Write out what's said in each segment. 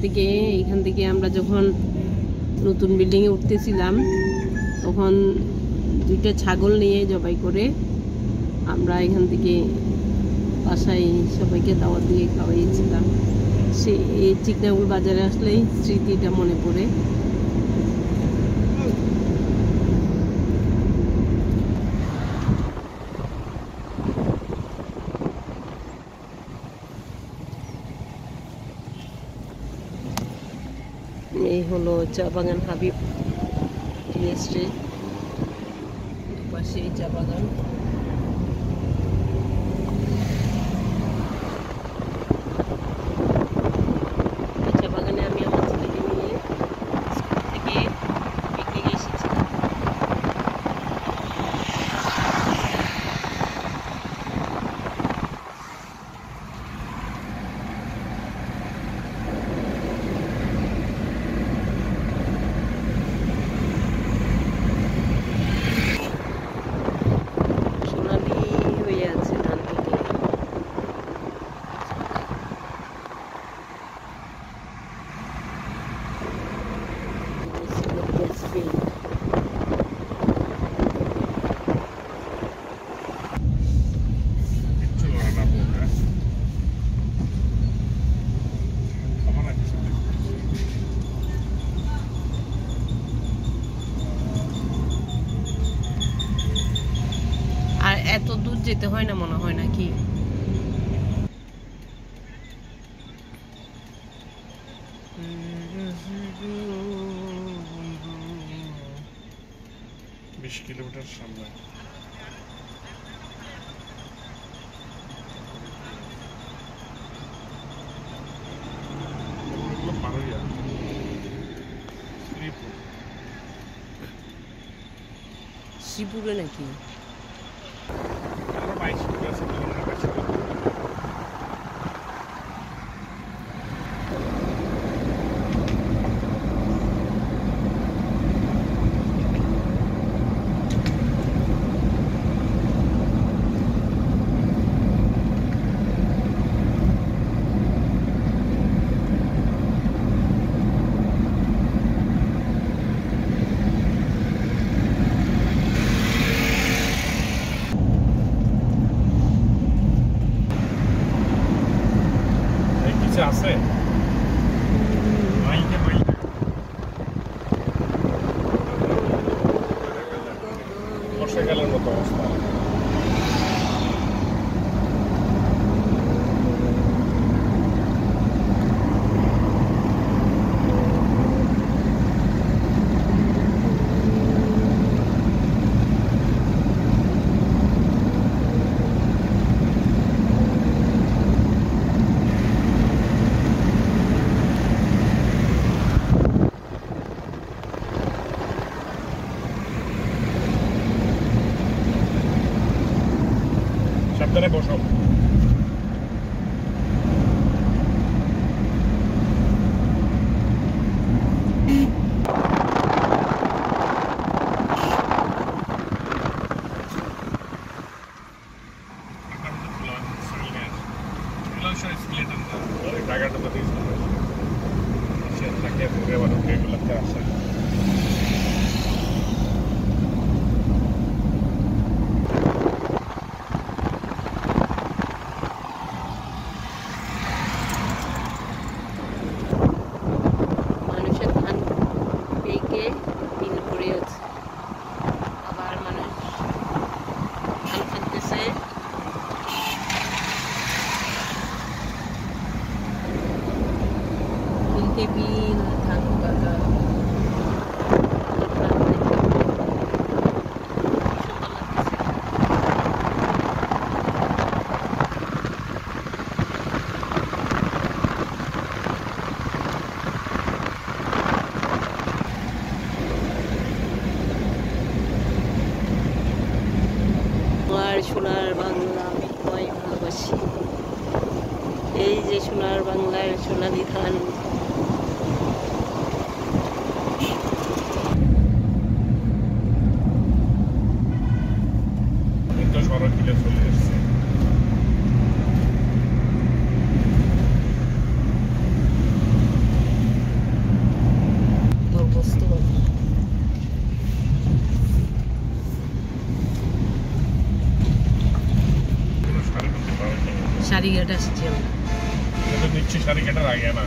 এখান থেকে আমরা যখন নতুন বিল্ডিংয়ে উঠতেছিলাম তখন 2টা ছাগল নিয়ে জবাই করে আমরা এখান থেকে বাসায় সবাইকে দাওয়াত দিয়ে খাওয়াইছিলাম। এই চিকনাগুল বাজারে আসলেই স্মৃতিটা মনে পড়ে। এই হলো চা বাগান হাবিব টি এস্টেট, পাশে চা বাগান। চা বাগানে আমি আমার ছেলেকে নিয়ে স্কুল থেকে পিকনিকে এসেছিলাম। আর এত দূর যেতে হয় না মনে হয় নাকি? বিশ কিলোমিটার সামনে। শ্রীপুরে নাকি? আছে বর্ষাকালের মতো অবস্থা। সাবধানে বসো। Bill ধান কাটা সোনার বাংলা আমি তোমায় ভালোবাসি। এই যে সোনার বাংলার সোনালি ধান। সারিঘাট আসছি আমরা। এটা নিচে সারিঘাটের আগে না,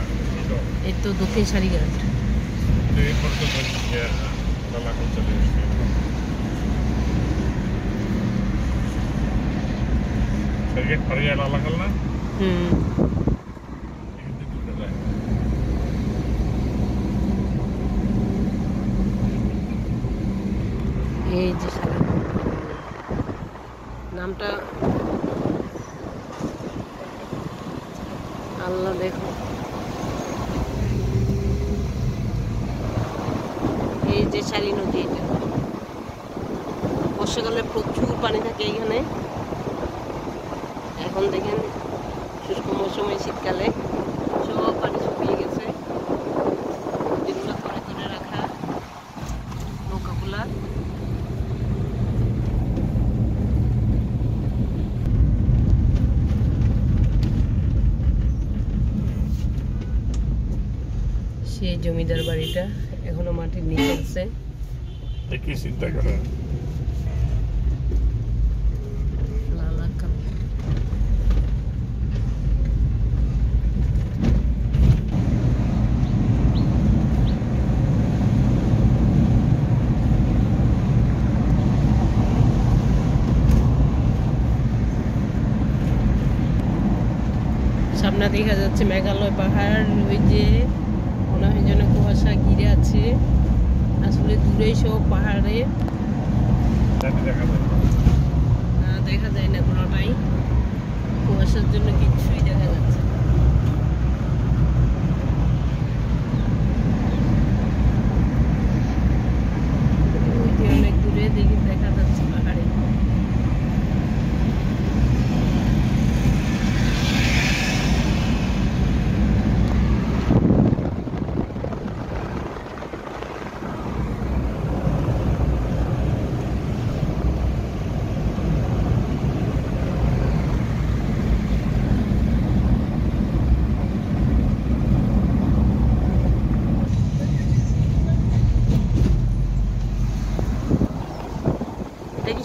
এই তো দক্ষিণ সারিঘাট। এরপর তো লালাকল চলে আসবে। সারিঘাট পরে যায় লালাকল না? এখান থেকে দুটো যায়। এই যে নামটা আল্লাহ, দেখো এই যে শালী নদী। এটা বর্ষাকালে প্রচুর পানি থাকে এখানে। এখন দেখেন শুষ্ক মৌসুমে শীতকালে সব পানি শুকিয়ে গেছে। নদীগুলো ধরে ধরে রাখা নৌকাগুলা। সেই জমিদার বাড়িটা এখনো মাটির নিচে আছে। কি চিন্তা করে লালাকাল। সামনে দেখা যাচ্ছে মেঘালয় পাহাড়। ওই যে মনে হয় যেন কুয়াশা ঘিরে আছে, আসলে দূরে সব পাহাড়ে দেখা যায় না কোনোটাই। কুয়াশার জন্য কিছুই দেখা যাচ্ছে। ওই যে অনেক দূরে দেখি দেখা যাচ্ছে পাহাড়ে।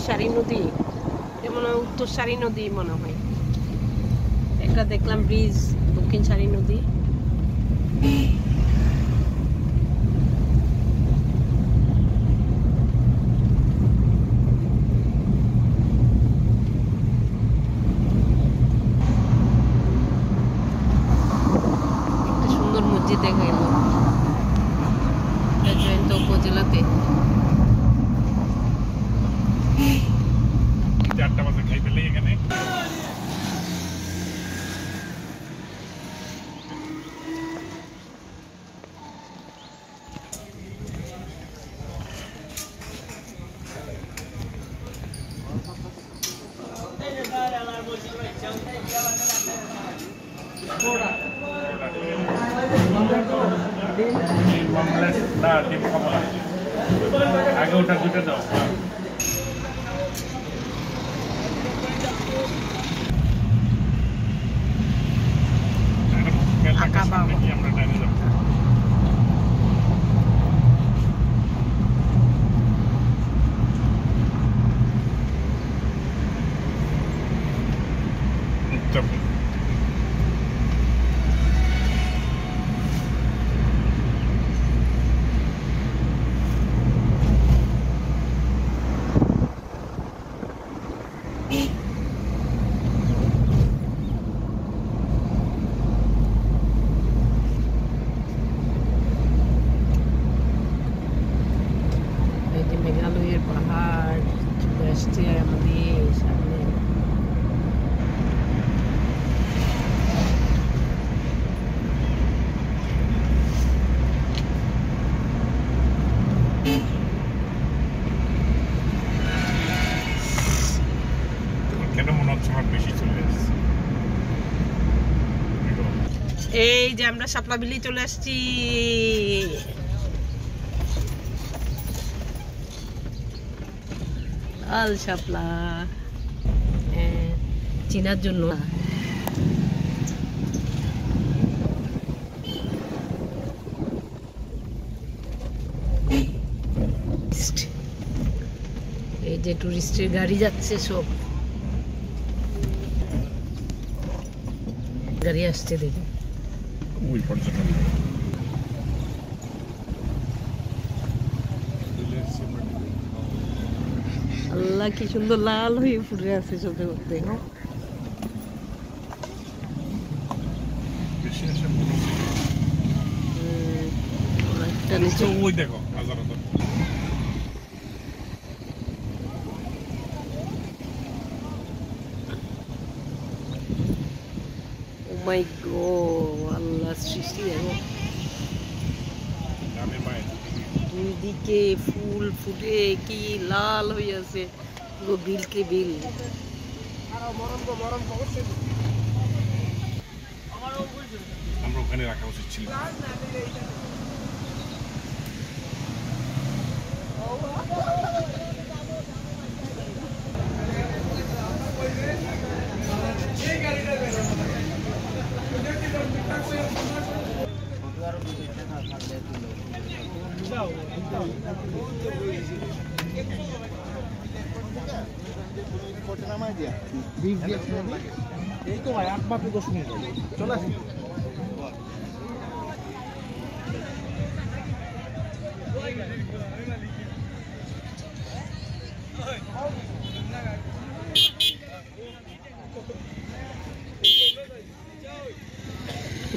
সারি নদী, মনে হয় উত্তর সারি নদী মনে হয়। একটা দেখলাম ব্রিজ, দক্ষিণ সারি নদী। একটা সুন্দর মসজিদ দেখা গেল জয়ন্ত উপজেলাতে। 4টা বাজে খাই পেলে এখানে। ডিম খাবো না, আগে ওটা দুটো দাও। আমরা ডাইনে যাবো। মেঘালয়ের পাহাড় চলে আসছে আমাদের সামনে। কেন মনে হচ্ছে আমার বেশি চলে আসছে? এই যে আমরা শাপলা বিলি চলে আসছি। লাল শাপলা চিনার জন্য। এই যে টুরিস্টের গাড়ি যাচ্ছে সব। গাড়ি আসছে দেখি। ওই পর্যটন আল্লাহ কি সুন্দর লাল হয়ে ফুটে আছে চোখে করতে। ওই দেখো হাজার হাজার মাই গড, আল্লাহ সৃষ্টি দেখো। দুই দিকে ফুল ফুটে কি লাল হয়ে আছে, বিল কে বিল। আমরা ওখানে রাখা উচিত ছিল। এই তো ভাই 8 মাত্র 10 মিনিট চলে আসি।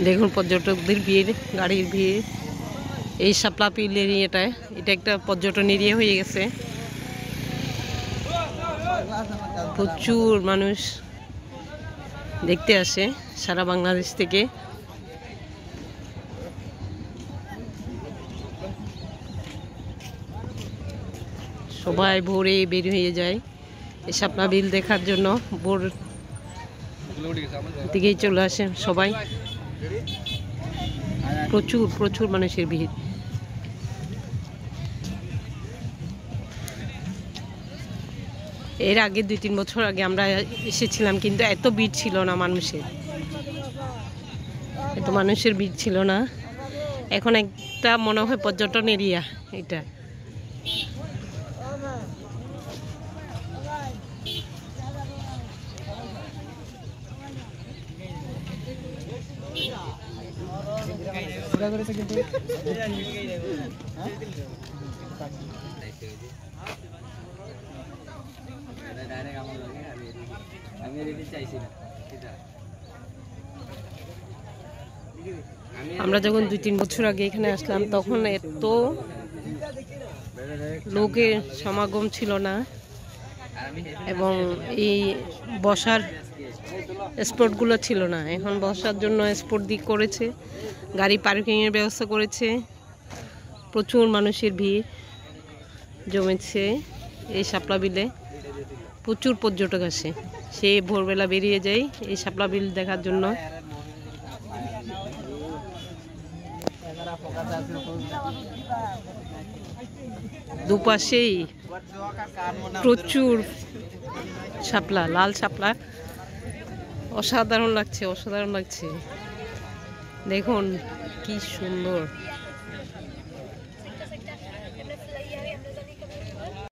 দেখুন পর্যটকদের ভিড়, গাড়ির ভিড় এই শাপলা বিল এরিয়াটায়। এটা একটা পর্যটন এরিয়া হয়ে গেছে, প্রচুর মানুষ দেখতে আসে সারা বাংলাদেশ থেকে। সবাই ভোরে বের হয়ে যায় এই শাপলা বিল দেখার জন্য। ভোর দিকেই চলে আসে সবাই, প্রচুর প্রচুর মানুষের ভিড়। এর আগে 2-3 বছর আগে আমরা এসেছিলাম, কিন্তু এত ভিড় ছিল না মানুষের, এত মানুষের ভিড় ছিল না। এখন একটা মনে হয় পর্যটন এরিয়া এটা। আমরা যখন 2-3 বছর আগে এখানে আসলাম তখন এত লোকের সমাগম ছিল না, এবং এই বসার স্পটগুলো ছিল না। এখন বসার জন্য স্পট দিয়ে করেছে, গাড়ি পার্কিংয়ের ব্যবস্থা করেছে। প্রচুর মানুষের ভিড় জমেছে এই শাপলা বিলে, প্রচুর পর্যটক আসে। সে ভোরবেলা বেরিয়ে যায় এই শাপলা বিল দেখার জন্য। দুপাশেই প্রচুর শাপলা, লাল শাপলা। অসাধারণ লাগছে, অসাধারণ লাগছে। দেখুন কি সুন্দর।